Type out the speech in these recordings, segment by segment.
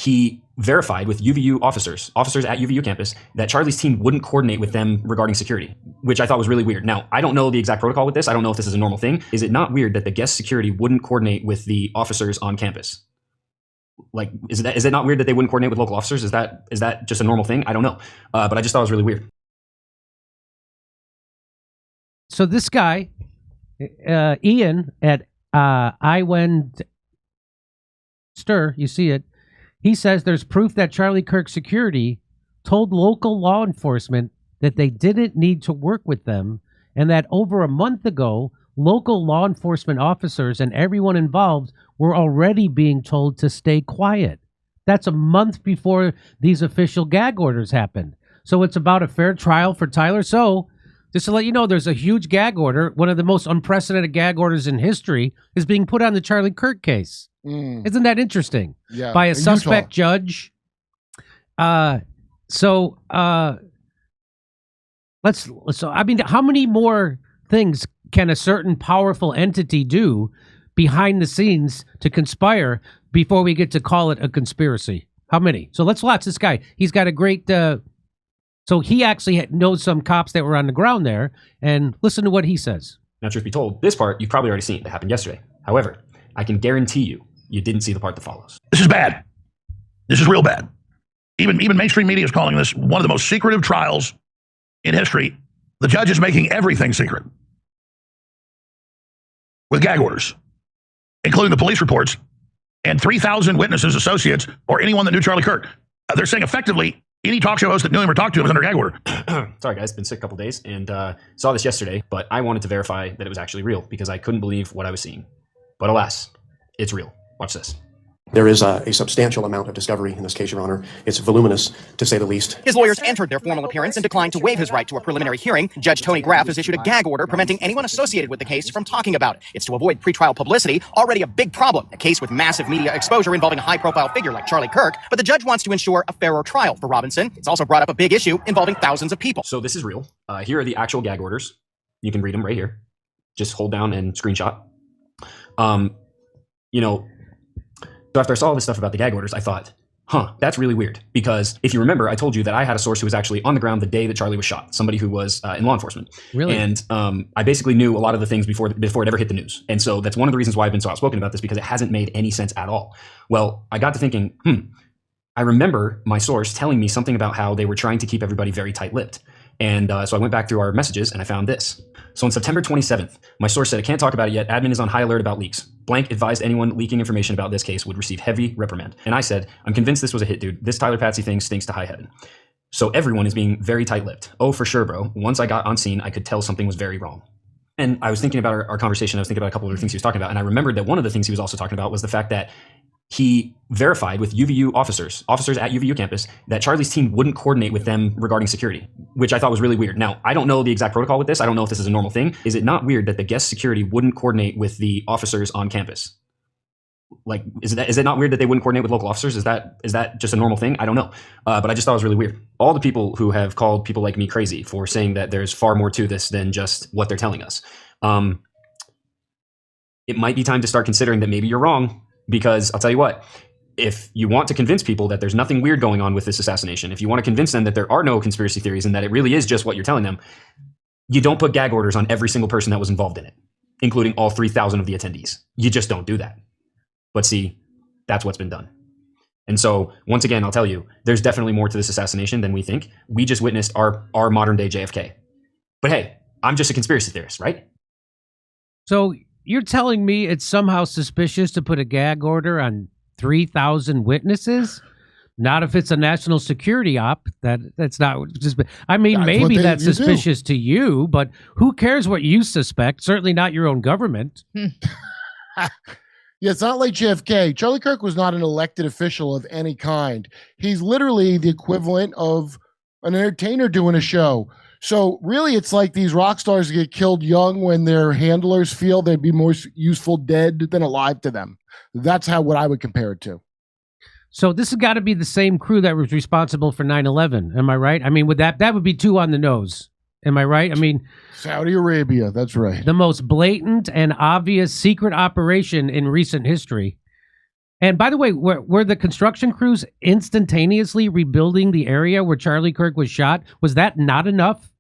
he verified with UVU officers at UVU campus, that Charlie's team wouldn't coordinate with them regarding security, which I thought was really weird. Now, I don't know the exact protocol with this. I don't know if this is a normal thing. Is it not weird that the guest security wouldn't coordinate with the officers on campus? Like, is it not weird that they wouldn't coordinate with local officers? Is that just a normal thing? I don't know. But I just thought it was really weird. So this guy, Ian at iWenster, you see it, he says there's proof that Charlie Kirk security told local law enforcement that they didn't need to work with them, and that over a month ago, local law enforcement officers and everyone involved were already being told to stay quiet. That's a month before these official gag orders happened. So it's about a fair trial for Tyler. So just to let you know, there's a huge gag order. One of the most unprecedented gag orders in history is being put on the Charlie Kirk case. Isn't that interesting? Yeah, by a suspect judge. So I mean, how many more things can a certain powerful entity do behind the scenes to conspire before we get to call it a conspiracy? How many? So let's watch this guy. He's got a great so he actually knows some cops that were on the ground there, and listen to what he says. Now, truth be told, this part you've probably already seen. It happened yesterday. However, I can guarantee you didn't see the part that follows. This is bad. This is real bad. Even mainstream media is calling this one of the most secretive trials in history. The judge is making everything secret with gag orders, including the police reports and 3,000 witnesses, associates, or anyone that knew Charlie Kirk. They're saying effectively any talk show host that knew him or talked to him was under gag order. Sorry, guys. Been sick a couple days and saw this yesterday, but I wanted to verify that it was actually real because I couldn't believe what I was seeing. But alas, it's real. Watch this. There is a substantial amount of discovery in this case, Your Honor. It's voluminous, to say the least. His lawyers entered their formal appearance and declined to waive his right to a preliminary hearing. Judge Tony Graff has issued a gag order preventing anyone associated with the case from talking about it. It's to avoid pretrial publicity, already a big problem, a case with massive media exposure involving a high-profile figure like Charlie Kirk, but the judge wants to ensure a fairer trial for Robinson. It's also brought up a big issue involving thousands of people. So this is real. Here are the actual gag orders. You can read them right here. Just hold down and screenshot. You know, so after I saw all this stuff about the gag orders, I thought, that's really weird. Because if you remember, I told you that I had a source who was actually on the ground the day that Charlie was shot, somebody who was in law enforcement. Really? And I basically knew a lot of the things before it ever hit the news. And so that's one of the reasons why I've been so outspoken about this, because it hasn't made any sense at all. Well, I got to thinking, I remember my source telling me something about how they were trying to keep everybody very tight-lipped. And so I went back through our messages and I found this. So on September 27th, my source said, I can't talk about it yet. Admin is on high alert about leaks. Blank advised anyone leaking information about this case would receive heavy reprimand. And I said, I'm convinced this was a hit, dude. This Tyler Patsy thing stinks to high heaven. So everyone is being very tight-lipped. Oh, for sure, bro. Once I got on scene, I could tell something was very wrong. And I was thinking about our conversation. I was thinking about a couple of other things he was talking about. And I remembered that one of the things he was also talking about was the fact that he verified with UVU officers at UVU campus, that Charlie's team wouldn't coordinate with them regarding security, which I thought was really weird. Now, I don't know the exact protocol with this. I don't know if this is a normal thing. Is it not weird that the guest security wouldn't coordinate with the officers on campus? Like, is it not weird that they wouldn't coordinate with local officers? Is that just a normal thing? I don't know. But I just thought it was really weird. All the people who have called people like me crazy for saying that there's far more to this than just what they're telling us. It might be time to start considering that maybe you're wrong. Because I'll tell you what, if you want to convince people that there's nothing weird going on with this assassination, if you want to convince them that there are no conspiracy theories and that it really is just what you're telling them, you don't put gag orders on every single person that was involved in it, including all 3,000 of the attendees. You just don't do that. But see, that's what's been done. And so, once again, I'll tell you, there's definitely more to this assassination than we think. We just witnessed our modern day JFK. But hey, I'm just a conspiracy theorist, right? So you're telling me it's somehow suspicious to put a gag order on 3,000 witnesses? Not if it's a national security op. That's not. I mean, that's maybe that's suspicious to you, but who cares what you suspect? Certainly not your own government. Yeah, it's not like JFK. Charlie Kirk was not an elected official of any kind. He's literally the equivalent of an entertainer doing a show. So really, it's like these rock stars get killed young when their handlers feel they'd be more useful dead than alive to them. That's what I would compare it to. So this has got to be the same crew that was responsible for 9/11. Am I right? I mean, that would be too on the nose. Am I right? I mean, Saudi Arabia. That's right. The most blatant and obvious secret operation in recent history. And by the way, were the construction crews instantaneously rebuilding the area where Charlie Kirk was shot? Was that not enough?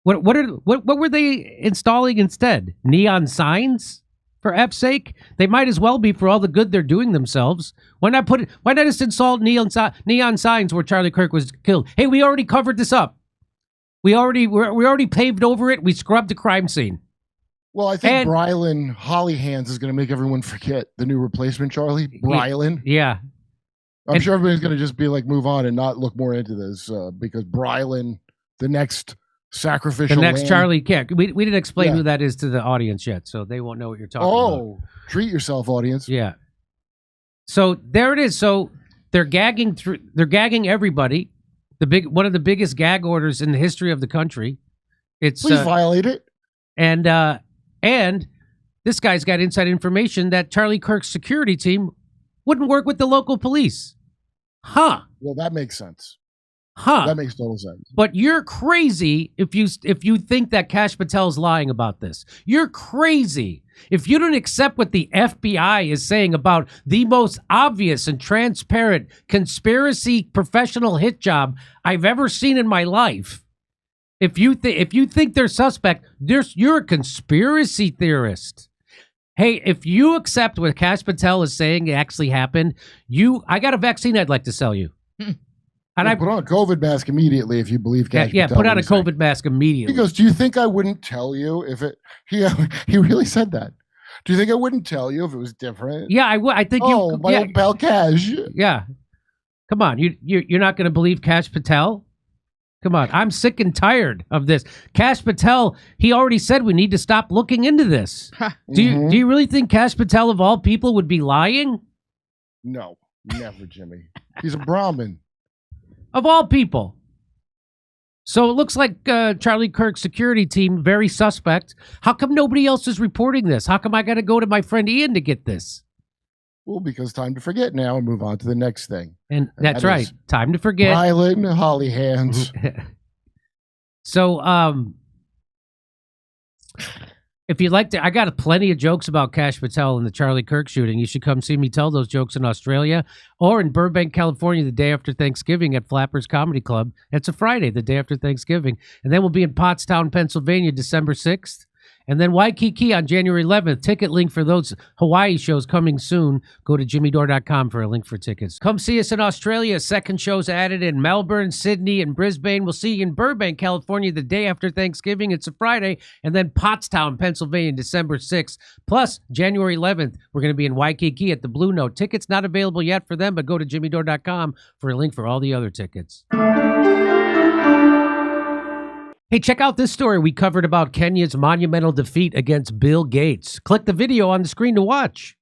What were they installing instead? Neon signs? For F's sake, they might as well be for all the good they're doing themselves. Why not just install neon signs where Charlie Kirk was killed? Hey, we already covered this up. We already paved over it. We scrubbed the crime scene. Well, I think Brylan Hollyhands is going to make everyone forget the new replacement Charlie. Brylan. Yeah. I'm sure everybody's going to just be like, move on and not look more into this because Brylan, the next sacrificial lamb. Charlie Kirk. We didn't explain who that is to the audience yet, so they won't know what you're talking about. Oh, treat yourself, audience. Yeah. So there it is. So they're gagging everybody. One of the biggest gag orders in the history of the country. Please violate it. And this guy's got inside information that Charlie Kirk's security team wouldn't work with the local police. Huh. Well, that makes sense. Huh. That makes total sense. But you're crazy if you think that Kash Patel's lying about this. You're crazy if you don't accept what the FBI is saying about the most obvious and transparent conspiracy professional hit job I've ever seen in my life. If you think they're suspect, you're a conspiracy theorist. Hey, if you accept what Kash Patel is saying actually happened, I got a vaccine I'd like to sell you. And I put on a COVID mask immediately if you believe Kash Patel. Yeah, put on a COVID mask immediately. He goes, "Do you think I wouldn't tell you if it?" He really said that. Do you think I wouldn't tell you if it was different? Yeah, I would. I think you. Oh, my old pal Kash. Yeah, come on, you're not going to believe Kash Patel? Come on, I'm sick and tired of this. Kash Patel, he already said we need to stop looking into this. Do you really think Kash Patel of all people would be lying? No, never, Jimmy. He's a Brahmin. Of all people. So it looks like Charlie Kirk's security team, very suspect. How come nobody else is reporting this? How come I got to go to my friend Ian to get this? Well, because time to forget now and move on to the next thing. And that's that right. Time to forget. Brylan Hollyhands. So, if you'd like to, I got plenty of jokes about Kash Patel and the Charlie Kirk shooting. You should come see me tell those jokes in Australia or in Burbank, California, the day after Thanksgiving at Flappers Comedy Club. It's a Friday, the day after Thanksgiving. And then we'll be in Pottstown, Pennsylvania, December 6th. And then Waikiki on January 11th. Ticket link for those Hawaii shows coming soon. Go to jimmydore.com for a link for tickets. Come see us in Australia. Second show's added in Melbourne, Sydney, and Brisbane. We'll see you in Burbank, California, the day after Thanksgiving. It's a Friday. And then Pottstown, Pennsylvania, December 6th. Plus, January 11th, we're going to be in Waikiki at the Blue Note. Tickets not available yet for them, but go to jimmydore.com for a link for all the other tickets. Hey, check out this story we covered about Kenya's monumental defeat against Bill Gates. Click the video on the screen to watch.